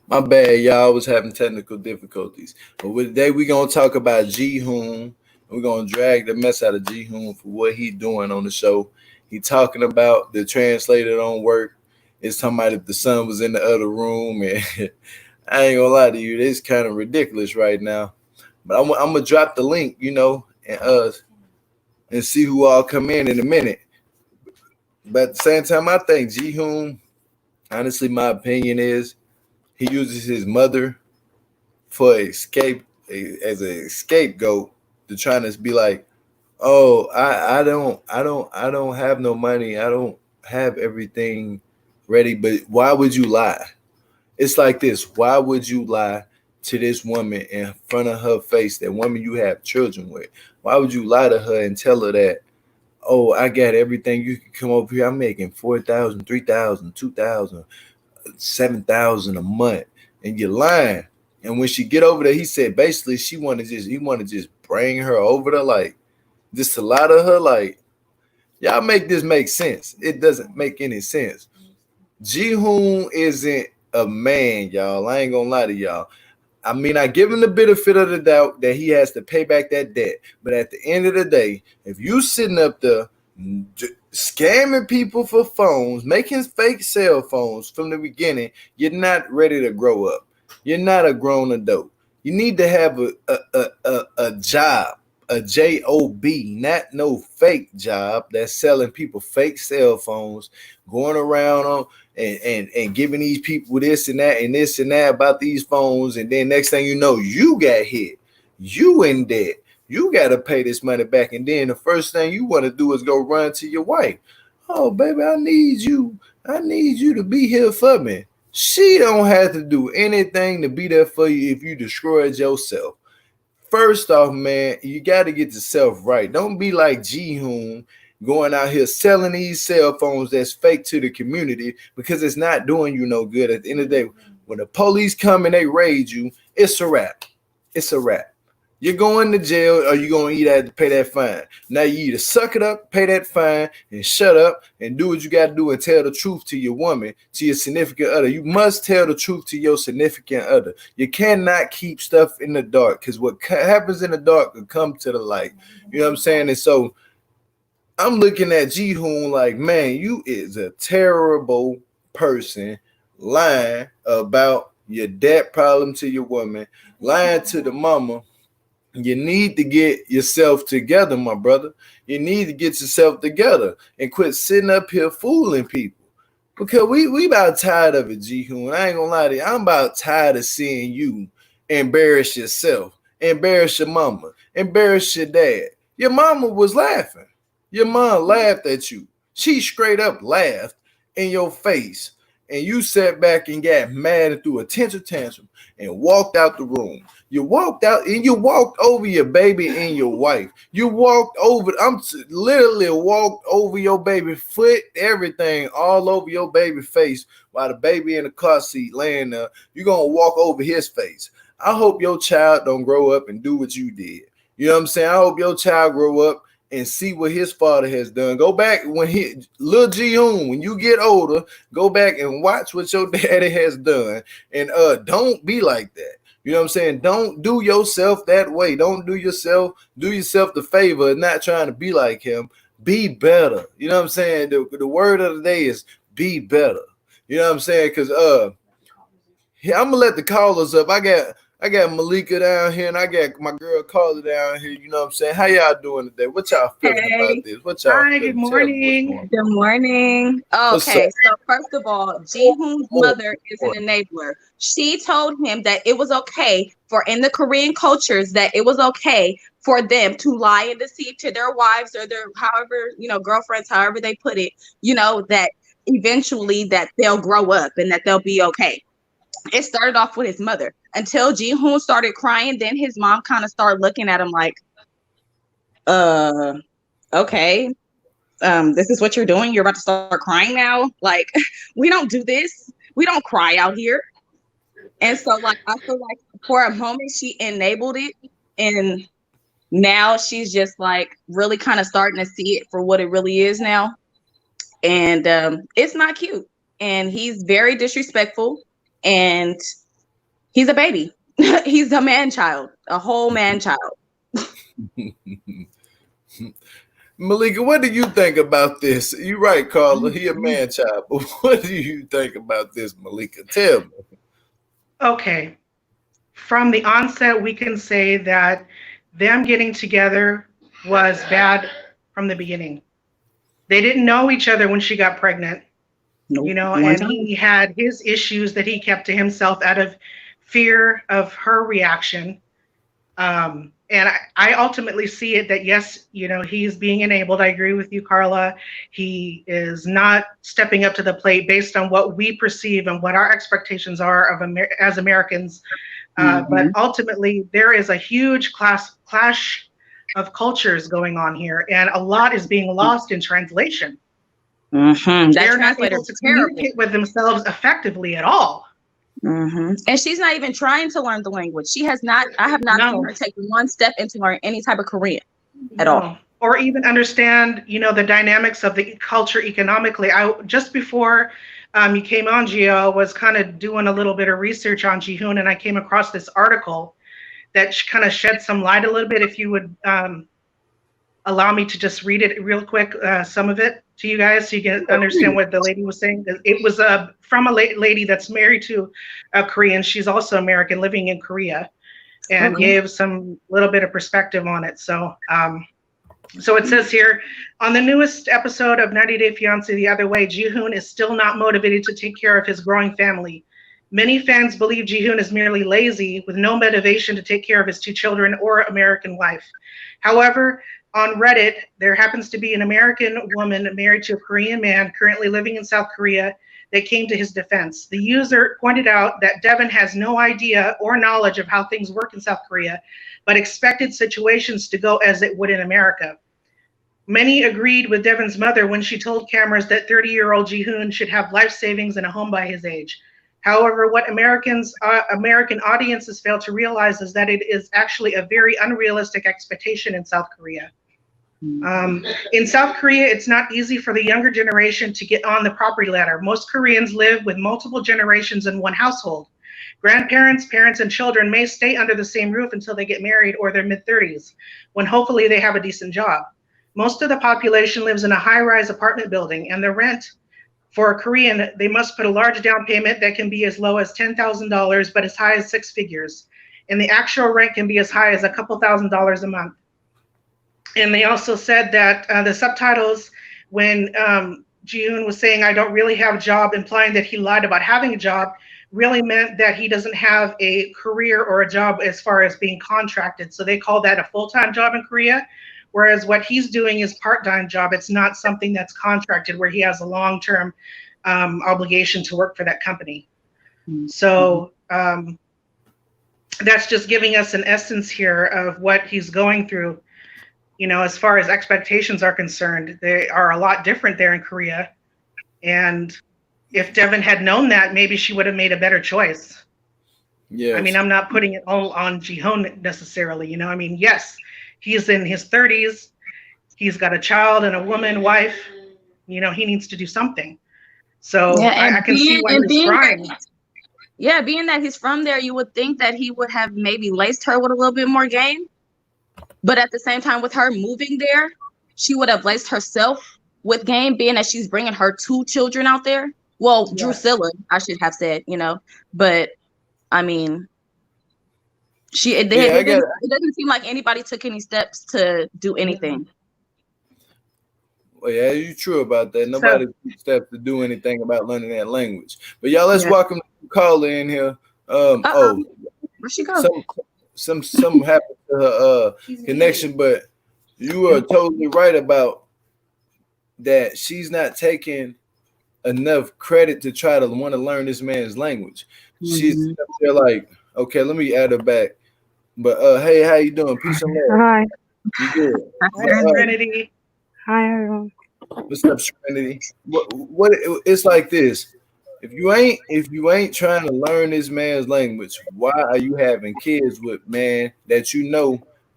My bad, y'all. I was having technical difficulties. But today we're gonna talk about Jihoon. We're gonna drag the mess out of Jihoon for what he doing on the show. He talking about the translator don't work. It's talking about if the son was in the other room, and I ain't gonna lie to you, this kind of ridiculous right now. But I'm gonna drop the link, and see who all come in a minute. But at the same time, I think Jihoon, honestly, my opinion is he uses his mother for escape as a scapegoat to trying to be like, oh, I don't have no money. I don't have everything ready. But why would you lie? It's like this. Why would you lie to this woman in front of her face, that woman you have children with? Why would you lie to her and tell her that, oh, I got everything. You can come over here. I'm making 4,000, 3,000, 2,000, 7,000 a month, and you're lying. And when she get over there, he said basically he want to just bring her over there, like just to lie to her. Like, y'all make this make sense. It doesn't make any sense. Jihoon isn't a man, y'all. I ain't gonna lie to y'all. I mean, I give him the benefit of the doubt that he has to pay back that debt. But at the end of the day, if you sitting up there scamming people for phones, making fake cell phones from the beginning, you're not ready to grow up. You're not a grown adult. You need to have a job, a job, not no fake job that's selling people fake cell phones, going around on and giving these people this and that and this and that about these phones, and then next thing you know, you got hit, you in debt, you got to pay this money back, and then the first thing you want to do is go run to your wife. Oh, baby, I need you to be here for me. She don't have to do anything to be there for you if you destroyed yourself. First off, man, you got to get yourself right. Don't be like Jihoon going out here selling these cell phones that's fake to the community, because it's not doing you no good. At the end of the day, when the police come and they raid you, it's a wrap. It's a wrap. You're going to jail, or you're going to either have to pay that fine. Now you either suck it up, pay that fine, and shut up and do what you got to do and tell the truth to your woman, to your significant other. You must tell the truth to your significant other. You cannot keep stuff in the dark, because what happens in the dark will come to the light. You know what I'm saying? And so I'm looking at Jihoon like, man, you is a terrible person, lying about your debt problem to your woman, lying to the mama. You need to get yourself together, my brother. You need to get yourself together and quit sitting up here fooling people. Because we about tired of it, Jihoon. I ain't gonna lie to you. I'm about tired of seeing you embarrass yourself, embarrass your mama, embarrass your dad. Your mama was laughing. Your mom laughed at you. She straight up laughed in your face. And you sat back and got mad and threw a temper tantrum and walked out the room. You walked out and you walked over your baby and your wife. You walked over, literally walked over your baby foot, everything all over your baby face while the baby in the car seat laying there. You're going to walk over his face. I hope your child don't grow up and do what you did. You know what I'm saying? I hope your child grow up and see what his father has done. Go back when little Jihoon, when you get older, go back and watch what your daddy has done. And don't be like that. You know what I'm saying? Don't do yourself that way. Don't do yourself the favor of not trying to be like him. Be better. You know what I'm saying? The word of the day is be better. You know what I'm saying? Because I'm gonna let the callers up. I got Malika down here, and I got my girl Carla down here. You know what I'm saying? How y'all doing today? What y'all feeling Hey. about this? What y'all Hi, good feeling? Tell me what's going morning. on. Good morning. What's up? Okay, so first of all, Jihoon's mother is an enabler. She told him that it was okay for in the Korean cultures that it was okay for them to lie and deceive to their wives or their however, girlfriends, however they put it, that eventually that they'll grow up and that they'll be okay. It started off with his mother until Jihoon started crying. Then his mom kind of started looking at him like, uh, okay, this is what you're doing. You're about to start crying now. Like, we don't do this. We don't cry out here. And so, like, I feel like for a moment she enabled it, and now she's just like really kind of starting to see it for what it really is now. And it's not cute. And he's very disrespectful. And He's a baby. He's a man child, a whole man child. Malika, what do you think about this? You're right, Carla. He a man child, but what do you think about this, Malika? Tell me. Okay. From the onset, we can say that them getting together was bad from the beginning. They didn't know each other when she got pregnant, Nope. and he had his issues that he kept to himself out of fear of her reaction. And I ultimately see it that, yes, he's being enabled. I agree with you, Carla. He is not stepping up to the plate based on what we perceive and what our expectations are of as Americans. But ultimately, there is a huge clash of cultures going on here, and a lot is being lost in translation. They're not able to communicate with themselves effectively at all. And she's not even trying to learn the language. She has not. I have not seen her take one step into learn any type of Korean at all, or even understand, the dynamics of the culture economically. Just before you came on, Gio, was kind of doing a little bit of research on Jihoon, and I came across this article that kind of shed some light a little bit. If you would allow me to just read it real quick, some of it to you guys, so you can understand what the lady was saying. It was from a lady that's married to a Korean. She's also American, living in Korea, and gave some little bit of perspective on it. So it says here, on the newest episode of 90 Day Fiance The Other Way, Jihoon is still not motivated to take care of his growing family. Many fans believe Jihoon is merely lazy, with no motivation to take care of his 2 children or American wife. However, on Reddit, there happens to be an American woman married to a Korean man currently living in South Korea that came to his defense. The user pointed out that Deaven has no idea or knowledge of how things work in South Korea, but expected situations to go as it would in America. Many agreed with Deaven's mother when she told cameras that 30-year-old Jihoon should have life savings and a home by his age. However, what American audiences fail to realize is that it is actually a very unrealistic expectation in South Korea. In South Korea, it's not easy for the younger generation to get on the property ladder. Most Koreans live with multiple generations in one household. Grandparents, parents, and children may stay under the same roof until they get married or their mid-30s, when hopefully they have a decent job. Most of the population lives in a high-rise apartment building, and the rent for a Korean, they must put a large down payment that can be as low as $10,000, but as high as 6 figures. And the actual rent can be as high as a couple $1,000s a month. And they also said that the subtitles, when Jihoon was saying, I don't really have a job, implying that he lied about having a job, really meant that he doesn't have a career or a job as far as being contracted. So they call that a full-time job in Korea, whereas what he's doing is part-time job. It's not something that's contracted where he has a long-term obligation to work for that company. So that's just giving us an essence here of what he's going through. As far as expectations are concerned, they are a lot different there in Korea. And if Deaven had known that, maybe she would have made a better choice. Yeah. I mean, I'm not putting it all on Jihoon necessarily. Yes, he's in his 30s. He's got a child and a woman, wife. He needs to do something. So yeah, I can see why he's trying. Being that he's from there, you would think that he would have maybe laced her with a little bit more game. But at the same time, with her moving there, she would have laced herself with game, being that she's bringing her 2 children out there. Well, yes. Drusilla, I should have said, But, I mean, it doesn't seem like anybody took any steps to do anything. Well, yeah, you're true about that. Nobody took steps to do anything about learning that language. But y'all, let's welcome the caller in here. Where'd she go? Something happened to her connection, but you are totally right about that. She's not taking enough credit to try to want to learn this man's language. She's like, okay, let me add her back. But hey, how you doing? Peace and love. Hi. You good? Hi, Serenity. Hi, everyone. What's up, Serenity? What it's like this. If you ain't trying to learn this man's language, why are you having kids with man that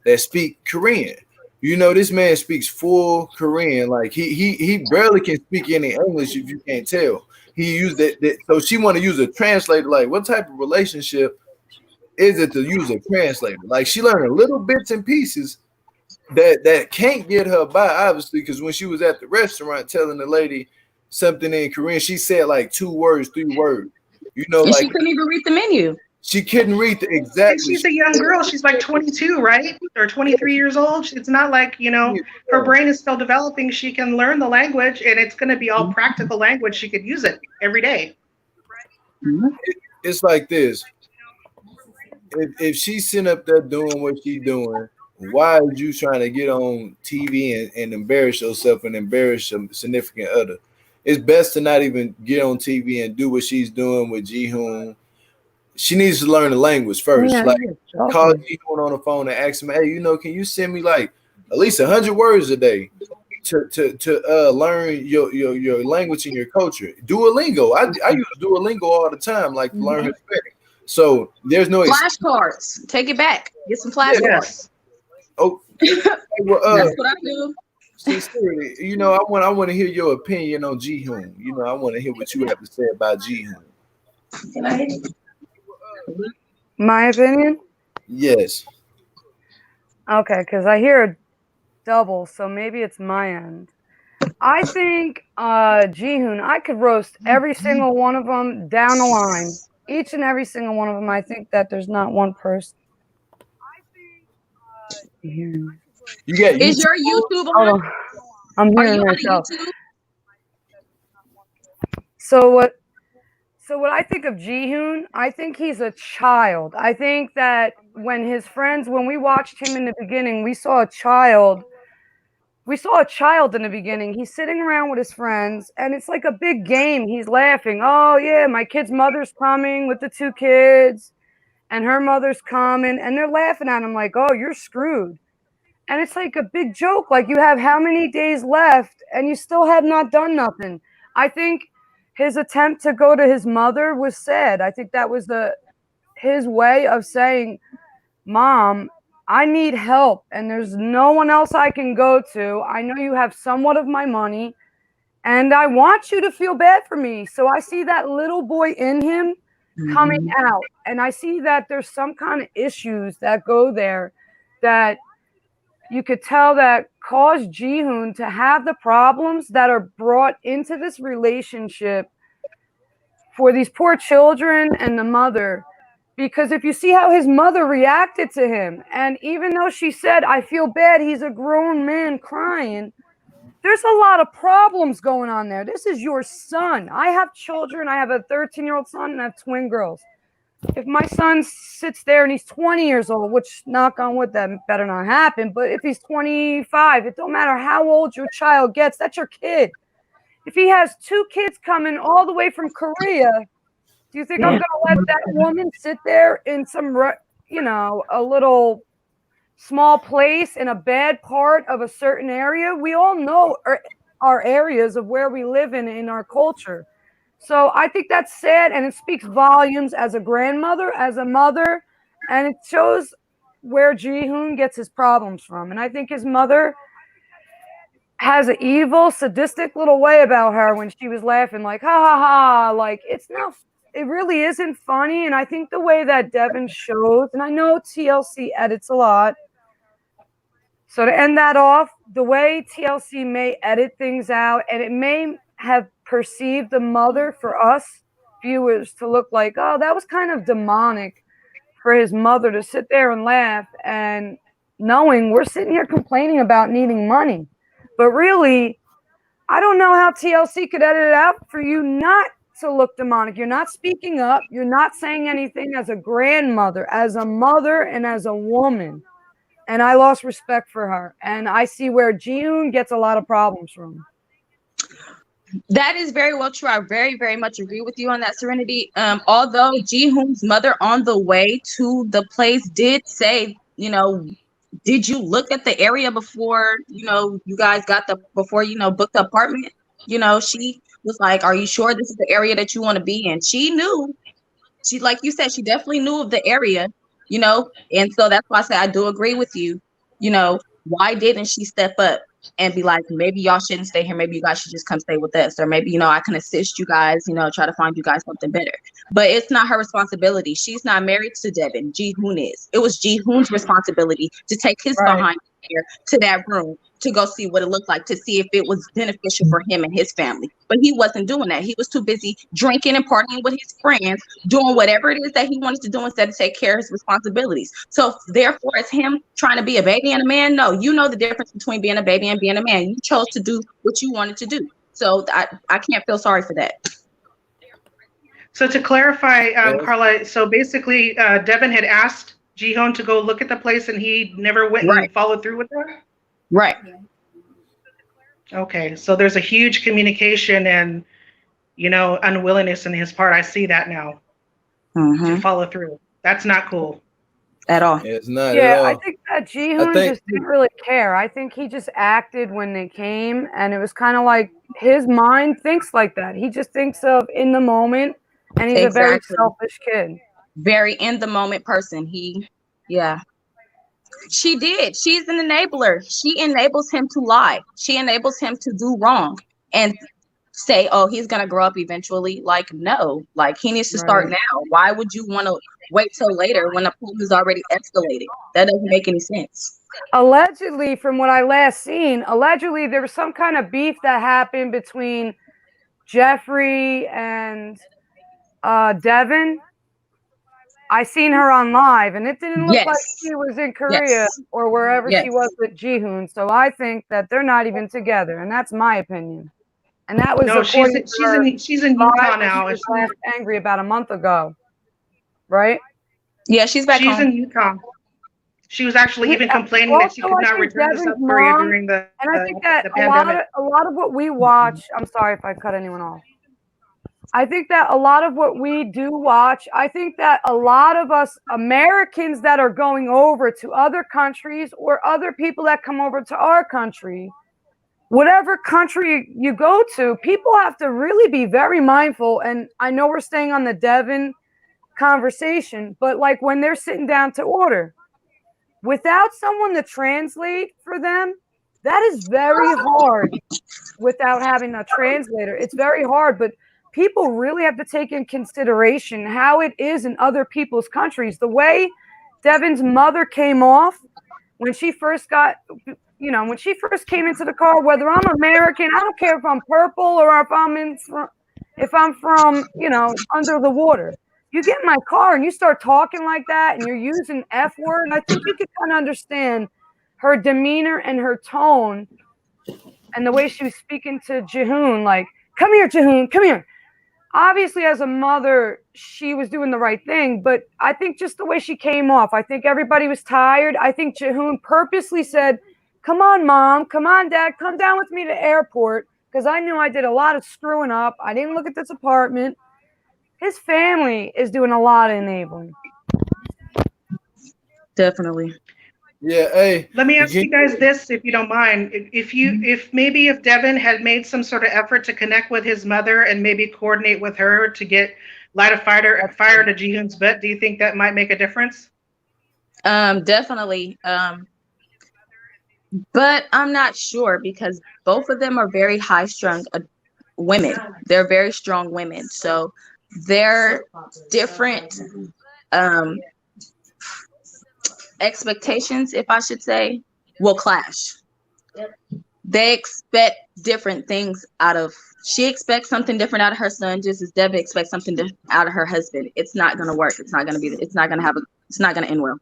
that speak Korean? This man speaks full Korean. Like he barely can speak any English if you can't tell. He used that so she want to use a translator. Like, what type of relationship is it to use a translator. Like she learned little bits and pieces that can't get her by, obviously, because when she was at the restaurant telling the lady something in Korean, she said like 2 words, 3 words. You know, And like she couldn't even read the menu. she couldn't read the And exactly. she's a young girl. She's like 22, right? Or 23 years old. It's not like, her brain is still developing. She can learn the language and it's going to be all practical language. She could use it every day. It's like this. If she's sitting up there doing what she's doing, why are you trying to get on TV and embarrass yourself and embarrass a significant other? It's best to not even get on TV and do what she's doing with Jihoon. She needs to learn the language first. Yeah, like exactly. call Jihoon on the phone and ask him, hey, can you send me like at least 100 words a day to learn your language and your culture? Duolingo. I use Duolingo all the time, like to learn Hispanic. So there's no flashcards. Take it back. Get some flashcards. Yes. Oh, well, That's what I do. Sincerely, I want to hear your opinion on Jihoon. I want to hear what you have to say about Jihoon. Can I hit you? My opinion? Yes. Okay, because I hear a double, so maybe it's my end. I think Jihoon, I could roast every single one of them down the line. Each and every single one of them. I think that there's not one person. You got Is your YouTube on? Hold on. I'm Are hearing you on myself. YouTube? So what I think of Jihoon, I think he's a child. I think that when we watched him in the beginning, we saw a child. We saw a child in the beginning. He's sitting around with his friends, and it's like a big game. He's laughing. Oh, yeah, my kid's mother's coming with the 2 kids, and her mother's coming, and they're laughing at him like, oh, you're screwed. And it's like a big joke. Like, you have how many days left, and you still have not done nothing. I think his attempt to go to his mother was sad. I think that was his way of saying, Mom, I need help, and there's no one else I can go to. I know you have somewhat of my money, and I want you to feel bad for me. So I see that little boy in him coming out, and I see that there's some kind of issues that go there that you could tell that cause Jihoon to have the problems that are brought into this relationship for these poor children and the mother. Because if you see how his mother reacted to him, and even though she said, I feel bad, he's a grown man crying, there's a lot of problems going on there. This is your son. I have children. I have a 13-year-old son and I have twin girls. If my son sits there and he's 20 years old, which knock on wood, that better not happen, but if he's 25, it don't matter how old your child gets, that's your kid. If he has 2 kids coming all the way from Korea, do you think I'm going to let that woman sit there in some, a little small place in a bad part of a certain area? We all know our areas of where we live in our culture. So I think that's sad, and it speaks volumes as a grandmother, as a mother, and it shows where Jihoon gets his problems from. And I think his mother has an evil, sadistic little way about her when she was laughing, like, ha, ha, ha. Like, it really isn't funny. And I think the way that Deaven shows, and I know TLC edits a lot, so to end that off, the way TLC may edit things out, and it may have perceived the mother for us viewers to look like, oh, that was kind of demonic for his mother to sit there and laugh, and knowing we're sitting here complaining about needing money. But really, I don't know how TLC could edit it out for you not to look demonic. You're not speaking up. You're not saying anything as a grandmother, as a mother, and as a woman. And I lost respect for her. And I see where Jihoon gets a lot of problems from. That is very well true. I very, very much agree with you on that, Serenity. Although Jihoon's mother on the way to the place did say, did you look at the area before, you guys booked the apartment? She was like, are you sure this is the area that you want to be in? She knew. She, like you said, she definitely knew of the area, and so that's why I say I do agree with you. Why didn't she step up? and be like, maybe y'all shouldn't stay here. Maybe you guys should just come stay with us. Or maybe, I can assist you guys, try to find you guys something better. But it's not her responsibility. She's not married to Deaven. Jihoon is. It was Jihoon's responsibility to take his behind here to that room to go see what it looked like, to see if it was beneficial for him and his family. But he wasn't doing that. He was too busy drinking and partying with his friends, doing whatever it is that he wanted to do instead of take care of his responsibilities. So therefore, it's him trying to be a baby and a man. No, you know the difference between being a baby and being a man. You chose to do what you wanted to do. So I can't feel sorry for that. So to clarify, Carla, so basically Deaven had asked Jihoon to go look at the place and he never went and followed through with that? Right. Okay, so there's a huge communication and, unwillingness in his part. I see that now to follow through. That's not cool. At all. Yeah, it's not at all. I think that Jihoon just didn't really care. I think he just acted when they came, and it was kind of like his mind thinks like that. He just thinks of in the moment, and he's a very selfish kid. Very in the moment person. She did. She's an enabler. She enables him to lie. She enables him to do wrong and say, oh, he's going to grow up eventually. Like, no, like he needs to start now. Why would you want to wait till later when the problem is already escalated? That doesn't make any sense. Allegedly, from what I last seen, there was some kind of beef that happened between Jeffrey and Deaven. I seen her on live, and it didn't look like she was in Korea or wherever she was with Jihoon. So I think that they're not even together, and that's my opinion. And that was she's in Utah now. She was angry about a month ago, right? Yeah, she's back home. She's in Utah. She was actually even complaining that she could not return to South Korea during the and I think that pandemic. a lot of what we watch. I'm sorry if I cut anyone off. I think that a lot of what we do watch, I think that a lot of us Americans that are going over to other countries or other people that come over to our country, whatever country you go to, people have to really be very mindful. And I know we're staying on the Deaven conversation, but like when they're sitting down to order, without someone to translate for them, that is very hard without having a translator. It's very hard, but people really have to take in consideration how it is in other people's countries. The way Devin's mother came off when she first got, when she first came into the car, whether I'm American, I don't care if I'm purple or if I'm from, under the water. You get in my car and you start talking like that and you're using F word. I think you can kind of understand her demeanor and her tone and the way she was speaking to Jihoon, like, come here, Jihoon, come here. Obviously, as a mother, she was doing the right thing, but I think just the way she came off, I think everybody was tired. I think Jihoon purposely said, come on, Mom, come on, Dad, come down with me to the airport, because I knew I did a lot of screwing up. I didn't look at this apartment. His family is doing a lot of enabling. Definitely. Yeah, hey. Let me ask you guys this, if you don't mind. If Deaven had made some sort of effort to connect with his mother and maybe coordinate with her to light a fire to Jihoon's butt, do you think that might make a difference? Definitely. But I'm not sure because both of them are very high-strung women. They're very strong women. So they're different expectations, if I should say, will clash. They expect different things she expects something different out of her son, just as Deaven expects something different out of her husband. It's not going to work. It's not going to end well.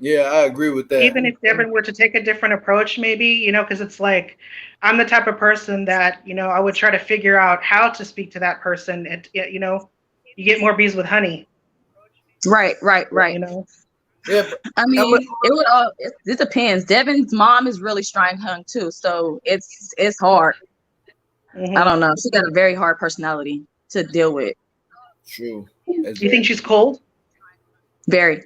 Yeah, I agree with that. Even if Deaven were to take a different approach, maybe, because it's like, I'm the type of person that, I would try to figure out how to speak to that person. And, you get more bees with honey. Right. Yeah, I mean, it depends. Devin's mom is really strong-hung too, so it's hard. Mm-hmm. I don't know. She got a very hard personality to deal with. True. Do you think she's cold? Very.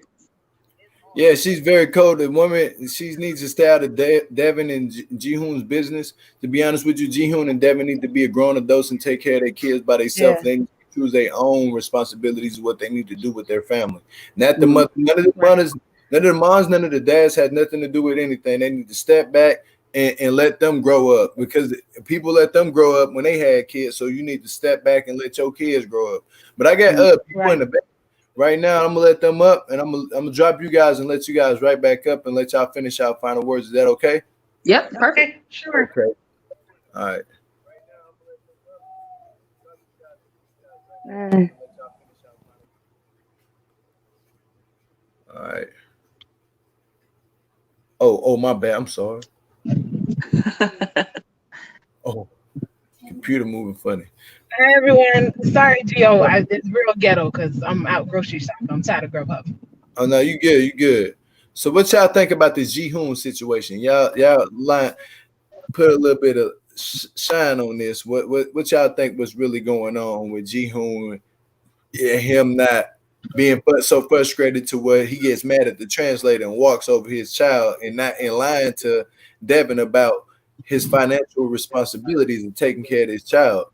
Yeah, she's very cold. The woman, she needs to stay out of Deaven and Jihoon's business. To be honest with you, Jihoon and Deaven need to be a grown adults and take care of their kids by themselves. Yeah. They choose their own responsibilities of what they need to do with their family. Not the mother, none of the mothers, none of the moms, none of the dads had nothing to do with anything. They need to step back and let them grow up, because people let them grow up when they had kids. So you need to step back and let your kids grow up. But I got people in the back right now. I'm gonna let them up, and I'm gonna drop you guys and let you guys right back up and let y'all finish out final words. Is that okay? Yep, perfect. Okay, sure. Okay. All right. All right. Oh, my bad. I'm sorry. Oh, computer moving funny. Hi, everyone. Sorry, Gio. It's real ghetto because I'm out grocery shopping. I'm tired of Grubhub. Oh no, you good. You good. So what y'all think about this Jihoon situation? Y'all put a little bit of shine on this. What y'all think was really going on with Jihoon and him not being so frustrated to where he gets mad at the translator and walks over his child and not in lying to Deaven about his financial responsibilities and taking care of his child?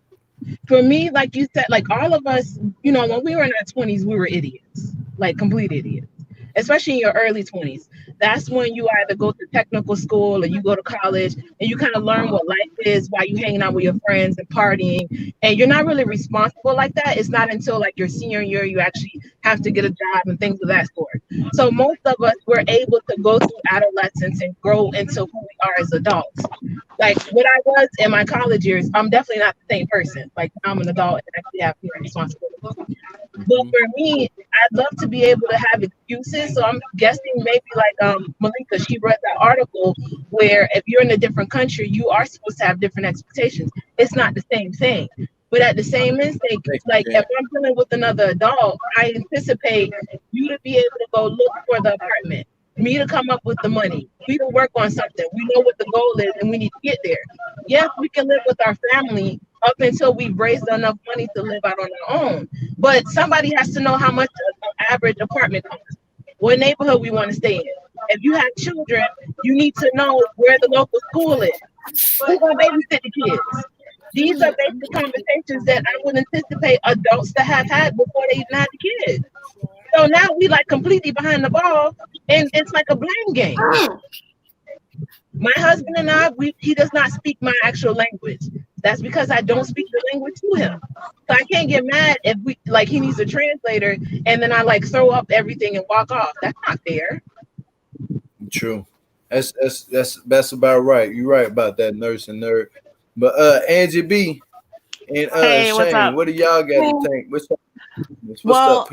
For me, like you said, like all of us, when we were in our 20s, we were idiots, like complete idiots, especially in your early 20s. That's when you either go to technical school or you go to college and you kind of learn what life is while you hanging out with your friends and partying. And you're not really responsible like that. It's not until like your senior year you actually have to get a job and things of that sort. So most of us were able to go through adolescence and grow into who we are as adults. Like what I was in my college years, I'm definitely not the same person. Like I'm an adult and actually have responsibilities. But for me, I'd love to be able to have excuses. So I'm guessing maybe like Malika, she read that article where if you're in a different country, you are supposed to have different expectations. It's not the same thing. But at the same instinct, like if I'm dealing with another adult, I anticipate you to be able to go look for the apartment, me to come up with the money, we to work on something. We know what the goal is and we need to get there. Yes, we can live with our family up until we've raised enough money to live out on our own. But somebody has to know how much an average apartment costs, what neighborhood we want to stay in. If you have children, you need to know where the local school is. Who's going to babysit the kids? These are basic conversations that I would anticipate adults to have had before they even had the kids. So now we like completely behind the ball, and it's like a blame game. My husband and I, he does not speak my actual language. That's because I don't speak the language to him. So I can't get mad if he needs a translator, and then I like throw up everything and walk off. That's not fair. True. That's about right. You're right about that, nurse and nerd. But Angie B and hey, Shane, what do y'all got to think? What's up?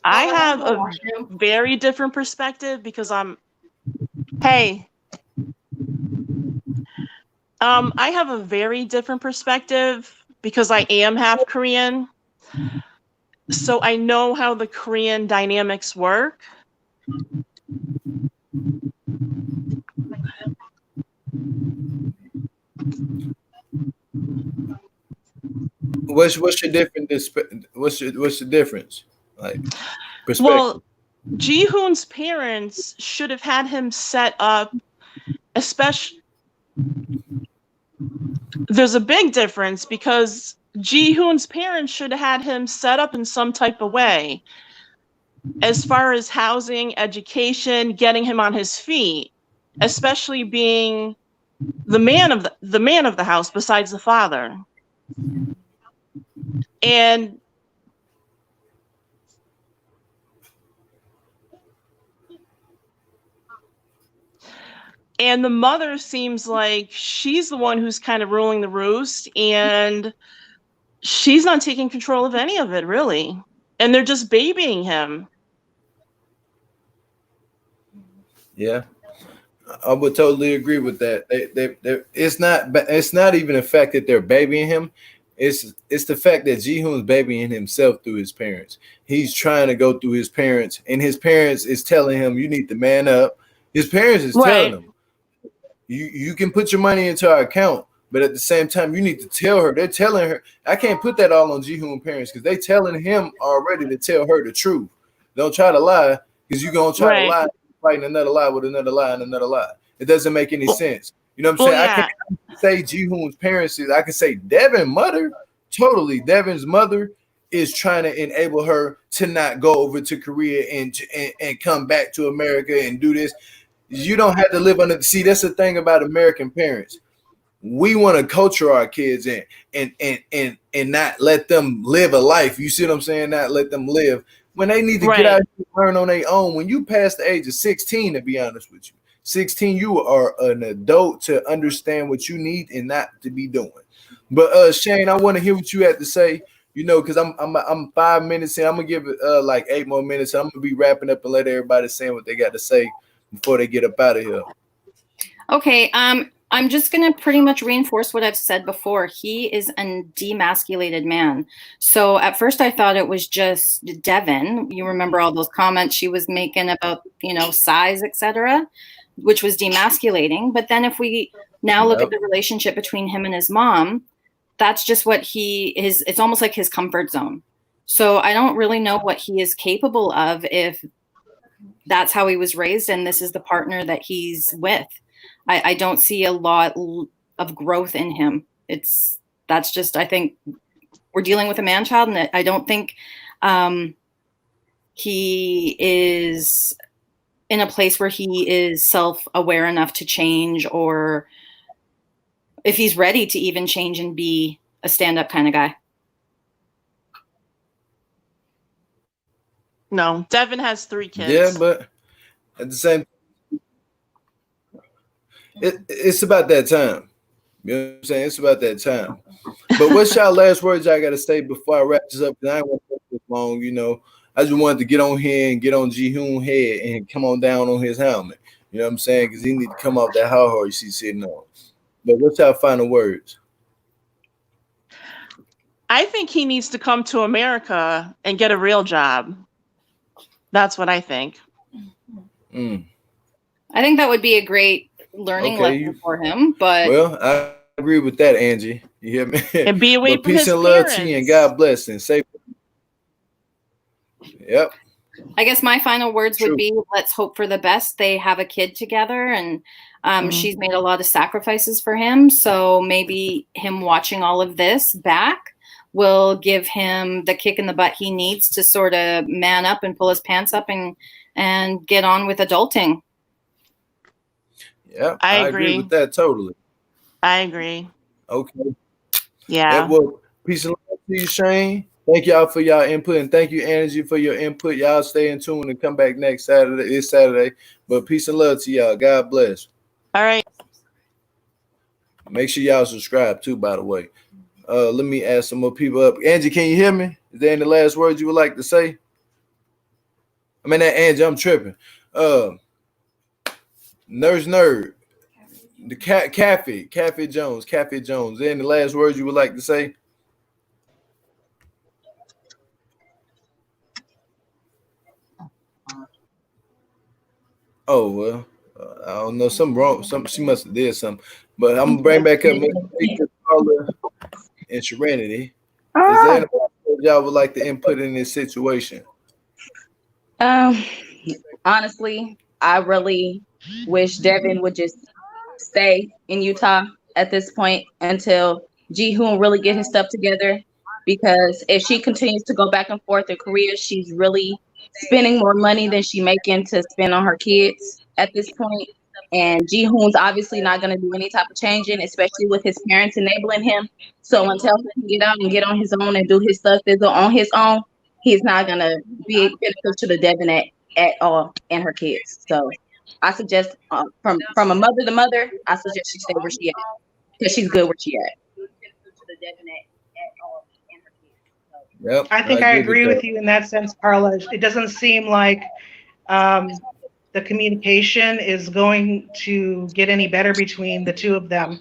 I have a very different perspective because I have a very different perspective because I am half Korean. So I know how the Korean dynamics work. What's your difference? What's the difference? Like perspective. Well, Jihoon's parents should have had him set up, especially. There's a big difference because Jihoon's parents should have had him set up in some type of way, as far as housing, education, getting him on his feet, especially being the man of the house besides the father. And the mother seems like she's the one who's kind of ruling the roost, and she's not taking control of any of it, really. And they're just babying him. Yeah, I would totally agree with that. It's not even the fact that they're babying him. It's the fact that Jihoon's babying himself through his parents. He's trying to go through his parents, and his parents is telling him, "You need to man up." His parents is telling him, "You can put your money into our account, but at the same time, you need to tell her." They're telling her, I can't put that all on Jihoon parents because they telling him already to tell her the truth. Don't try to lie because you're gonna try to lie, fighting another lie with another lie and another lie. It doesn't make any sense. You know what I'm saying? Yeah. I can't say Jihoon's parents is. I can say Deaven's mother. Totally, Deaven's mother is trying to enable her to not go over to Korea and come back to America and do this. you don't have to live under. See, that's the thing about American parents. We want to culture our kids and not let them live a life. You see what I'm saying? Not let them live when they need to get out and learn on their own. When you pass the age of 16, to be honest with you, 16, you are an adult to understand what you need and not to be doing. But Shane, I want to hear what you had to say. You know, because I'm 5 minutes in. I'm gonna give it like 8 more minutes. I'm gonna be wrapping up and let everybody say what they got to say before they get up out of here. Okay. I'm just going to pretty much reinforce what I've said before. He is a demasculated man. So at first I thought it was just Deaven. You remember all those comments she was making about, you know, size, etc., which was demasculating. But then if we now look at the relationship between him and his mom, that's just what he is. It's almost like his comfort zone. So I don't really know what he is capable of if that's how he was raised and this is the partner that he's with. I don't see a lot of growth in him. That's just, I think we're dealing with a man child, and I don't think he is in a place where he is self-aware enough to change, or if he's ready to even change and be a stand-up kind of guy. No, Deaven has 3 kids. Yeah, but at the same, it's about that time. You know what I'm saying? It's about that time. But what's y'all last words I got to say before I wrap this up? Because I ain't want to take this long, you know. I just wanted to get on here and get on Jihoon head and come on down on his helmet. You know what I'm saying? Because he need to come off that high horse he's sitting on. But what's y'all final words? I think he needs to come to America and get a real job. That's what I think. I think that would be a great learning lesson for him. But well, I agree with that, Angie. You hear me? And be away from peace his and parents. love to you, and God bless and safe. Yep. I guess my final words would be, let's hope for the best. They have a kid together, and she's made a lot of sacrifices for him. So maybe him watching all of this back will give him the kick in the butt he needs to sort of man up and pull his pants up and get on with adulting. Yeah, I agree with that totally. I agree. Okay. Yeah. Well, peace and love to you, Shane. Thank y'all for y'all input, and thank you, Angie, for your input. Y'all stay in tune and come back next Saturday. It's Saturday, but peace and love to y'all. God bless. All right. Make sure y'all subscribe too, by the way. Let me add some more people up. Angie, can you hear me? Is there any last words you would like to say? I mean, that Angie, I'm tripping. Nurse Nerd, the Cafe Jones. Is there any last words you would like to say? Oh well, I don't know. Something wrong. She must have did something. But I'm gonna bring back up Miss Carla and Serenity. Is there anything y'all would like to input in this situation? Honestly, I really wish Deaven would just stay in Utah at this point until Jihoon really get his stuff together. Because if she continues to go back and forth in Korea, she's really spending more money than she making to spend on her kids at this point. And Jihoon's obviously not going to do any type of changing, especially with his parents enabling him. So until he can get out and get on his own and do his stuff on his own, he's not going to be beneficial to Deaven at all and her kids. So I suggest from a mother to mother, I suggest she stay where she at because she's good where she at. Yep, I think I agree with you in that sense, Carla. It doesn't seem like the communication is going to get any better between the two of them.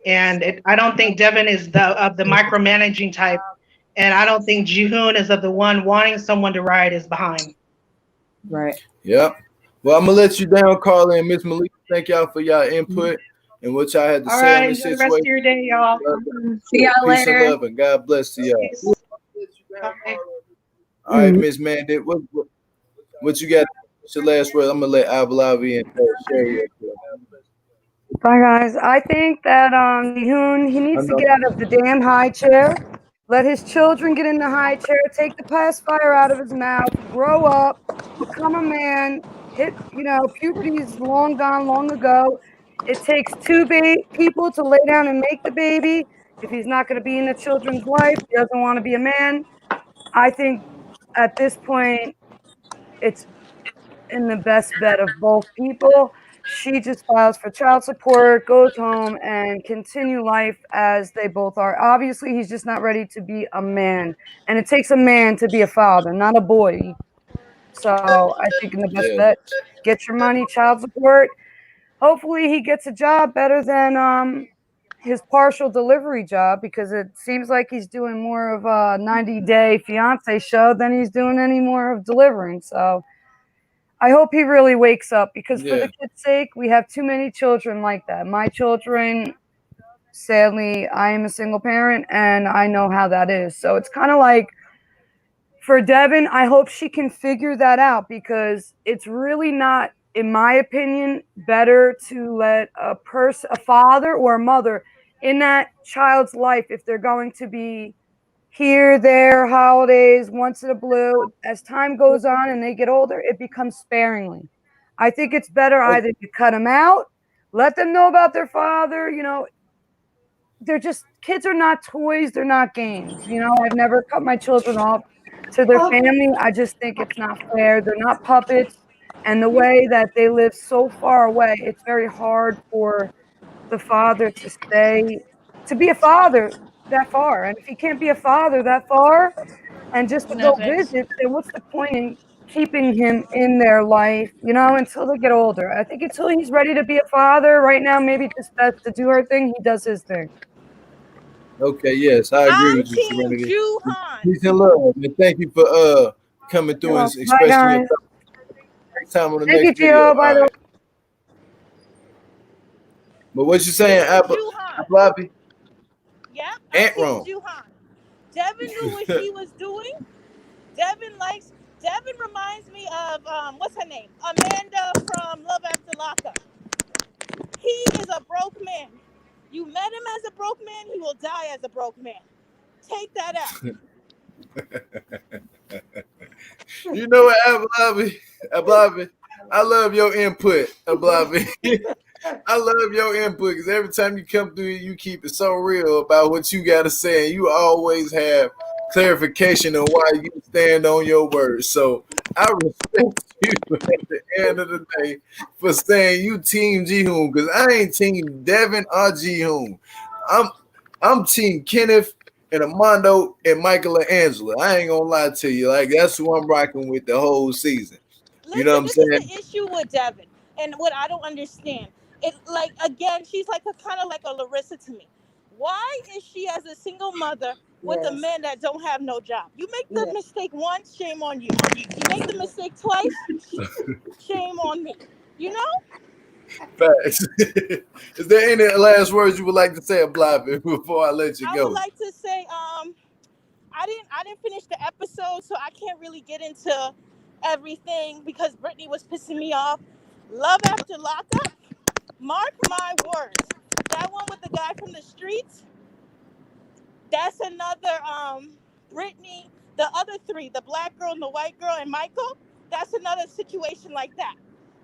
And I don't think Deaven is of the micromanaging type. And I don't think Jihoon is of the one wanting someone to ride his behind. Right. Yep. Well, I'm going to let you down, Carla and Miss Malika. Thank y'all for y'all input and what y'all had to say on this situation. All right, enjoy the rest of your day, y'all. See y'all Peace later. and love, and God bless to y'all. Okay. All right, Miss Mandy, what you got? What's your last word? I'm gonna let Avalavi and Sherry. Bye, guys. I think that Jihoon, he needs to get out of the damn high chair. Let his children get in the high chair. Take the pacifier out of his mouth. Grow up. Become a man. hit, puberty is long gone, long ago. It takes two people to lay down and make the baby. If he's not going to be in the children's life, he doesn't want to be a man. I think at this point, it's in the best bet of both people. She just files for child support, goes home, and continue life as they both are. Obviously, he's just not ready to be a man. And it takes a man to be a father, not a boy. So I think in the best bet, get your money, child support. Hopefully he gets a job better than his partial delivery job, because it seems like he's doing more of a 90-day fiance show than he's doing any more of delivering. So I hope he really wakes up, because for the kids' sake, we have too many children like that. My children, sadly, I am a single parent, and I know how that is. So it's kind of like, for Deaven, I hope she can figure that out, because it's really not, in my opinion, better to let a father or a mother in that child's life, if they're going to be here, there, holidays, once in a blue. As time goes on and they get older, it becomes sparingly. I think it's better either to cut them out, let them know about their father. They're just, kids are not toys. They're not games. I've never cut my children off to their family. I just think it's not fair. They're not puppets. And the way that they live so far away, it's very hard for the father to be a father that far. And if he can't be a father that far and just to go visit, then what's the point in keeping him in their life, until they get older? I think until he's ready to be a father, right now, maybe just best to do her thing. He does his thing. Okay, yes, I agree with you, Serenity. Peace and love, and thank you for coming through and expressing your thoughts. Next time on the next video. By the way. But what you saying, Ablabi? Yeah, Ain't wrong. Jihoon. Deaven knew what she was doing. Deaven reminds me of what's her name? Amanda from Love After Lockup. He is a broke man. You met him as a broke man, he will die as a broke man. Take that out. You know what, Ablabi? I love your input, Ablabi. I love your input, because every time you come through, you keep it so real about what you got to say, and you always have clarification on why you stand on your words. So I respect you at the end of the day for saying you team Jihoon, because I ain't team Deaven or Jihoon. I'm team Kenneth and Armando and Michael and Angela. I ain't gonna lie to you. Like, that's who I'm rocking with the whole season. You know what I'm saying? This is the issue with Deaven, and what I don't understand. It, like, again, she's like kind of like a Larissa to me. Why is she as a single mother with a man that don't have no job? You make the mistake once, shame on you. You make the mistake twice, shame on me. You know? Facts. Is there any last words you would like to say, Ablabi, before I let you go? I would like to say, I didn't finish the episode, so I can't really get into everything because Brittany was pissing me off. Love After Lockup. Mark my words. That one with the guy from the streets. That's another Brittany. The other three, the black girl and the white girl and Michael. That's another situation like that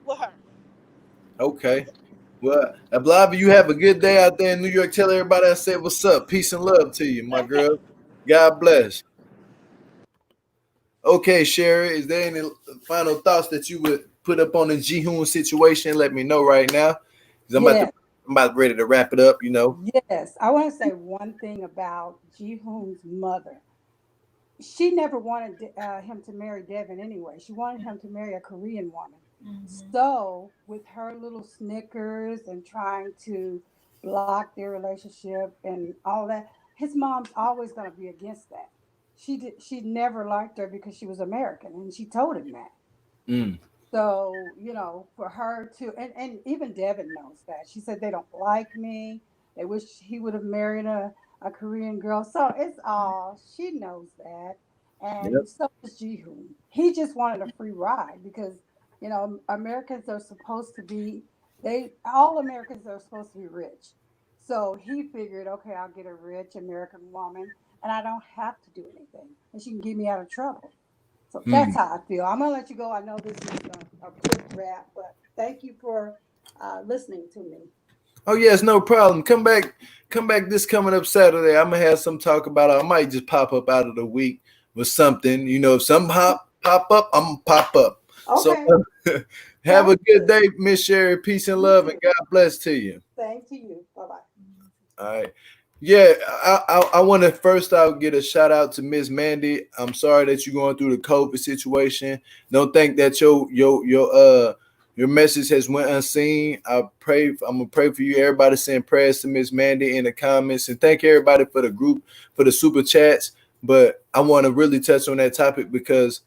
with her. Okay. Well, Ablabi, you have a good day out there in New York. Tell everybody I said what's up. Peace and love to you, my girl. God bless. Okay, Sherry, is there any final thoughts that you would put up on the Jihoon situation? Let me know right now, because I'm about ready to wrap it up, Yes, I want to say one thing about Jihoon's mother. She never wanted him to marry Deaven anyway. She wanted him to marry a Korean woman. Mm-hmm. So with her little snickers and trying to block their relationship and all that, his mom's always going to be against that. She never liked her because she was American, and she told him that. Mm. So, for her to, and even Deaven knows that. She said they don't like me. They wish he would have married a Korean girl. So it's all, she knows that. And so does Jihoon. He just wanted a free ride because, Americans are supposed to be, all Americans are supposed to be rich. So he figured, okay, I'll get a rich American woman and I don't have to do anything. And she can get me out of trouble. So that's how I feel. I'm going to let you go. I know this is a quick wrap. But thank you for listening to me. Oh yes, no problem. Come back this coming up Saturday. I'm gonna have some talk about it. I might just pop up out of the week with something. You know, if something pop up, I'm gonna pop up. Okay. So have a good day, Miss Sherry. Peace and love, and God bless to you. Thanks to you. Bye bye. All right. Yeah, I want to first out get a shout out to Miss Mandy. I'm sorry that you're going through the COVID situation. Don't think that your message has went unseen. I'm gonna pray for you. Everybody send prayers to Miss Mandy in the comments, and thank everybody for the group for the super chats. But I want to really touch on that topic because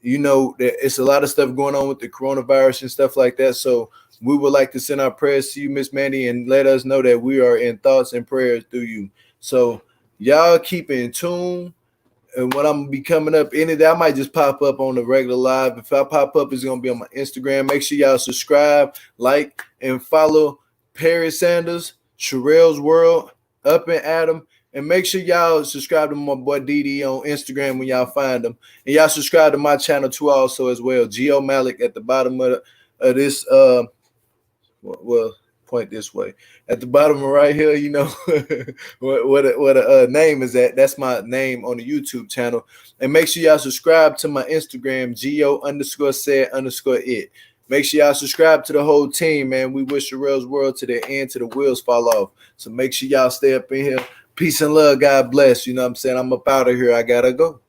you know that it's a lot of stuff going on with the coronavirus and stuff like that. So we would like to send our prayers to you, Miss Mandy, and let us know that we are in thoughts and prayers through you. So y'all keep in tune. And what I'm gonna be coming up any day, I might just pop up on the regular live. If I pop up, it's gonna be on my Instagram. Make sure y'all subscribe, like, and follow Perry Sanders, Sherelle's World, Up and Adam. And make sure y'all subscribe to my boy DD on Instagram when y'all find him. And y'all subscribe to my channel too also as well. Geo Malak at the bottom of this well, point this way. At the bottom right here, you know what a name is that. That's my name on the YouTube channel. And make sure y'all subscribe to my Instagram, Geo_said_it. Make sure y'all subscribe to the whole team, man. We wish Sherelle's World to the end, to the wheels fall off. So make sure y'all stay up in here. Peace and love. God bless. You know what I'm saying? I'm up out of here. I gotta go.